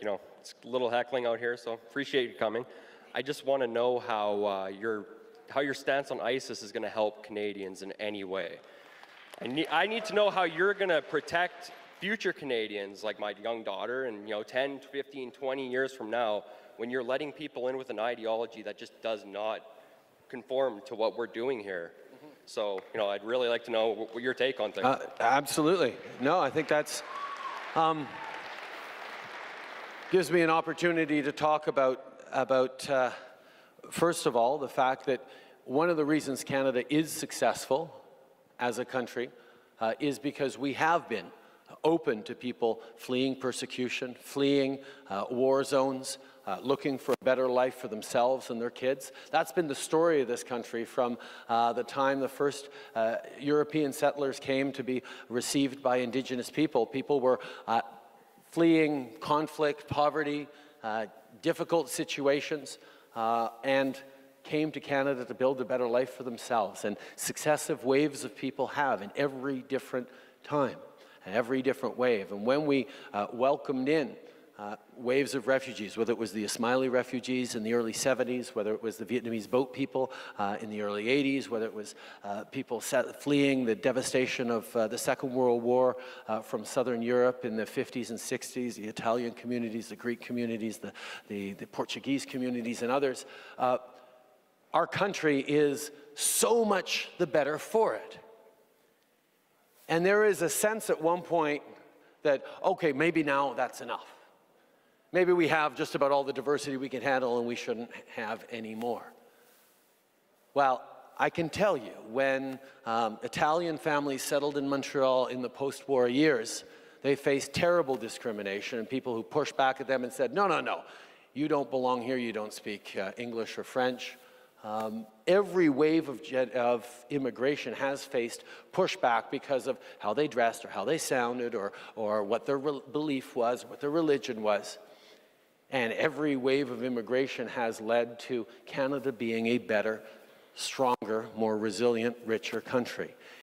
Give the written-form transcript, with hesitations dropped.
you know, it's a little heckling out here, so appreciate you coming. I just want to know how your stance on ISIS is going to help Canadians in any way. I need to know how you're going to protect future Canadians, like my young daughter, and 10, 15, 20 years from now, when you're letting people in with an ideology that just does not conform to what we're doing here. So, I'd really like to know what your take on things. Absolutely. No, I think that's gives me an opportunity to talk about first of all, the fact that one of the reasons Canada is successful as a country is because we have been open to people fleeing persecution, fleeing war zones, looking for a better life for themselves and their kids. That's been the story of this country from the time the first European settlers came to be received by Indigenous people. People were fleeing conflict, poverty, difficult situations, and came to Canada to build a better life for themselves. And successive waves of people have in every different time, every different wave. And when we welcomed in waves of refugees, whether it was the Ismaili refugees in the early 70s, whether it was the Vietnamese boat people in the early 80s, whether it was people fleeing the devastation of the Second World War from Southern Europe in the 50s and 60s, the Italian communities, the Greek communities, the Portuguese communities, and others, our country is so much the better for it. And there is a sense at one point that, okay, maybe now that's enough. Maybe we have just about all the diversity we can handle and we shouldn't have any more. Well, I can tell you, when Italian families settled in Montreal in the post-war years, they faced terrible discrimination and people who pushed back at them and said, no, no, no, you don't belong here, you don't speak English or French. Every wave of immigration has faced pushback because of how they dressed or how they sounded or what their belief was, what their religion was. And every wave of immigration has led to Canada being a better, stronger, more resilient, richer country.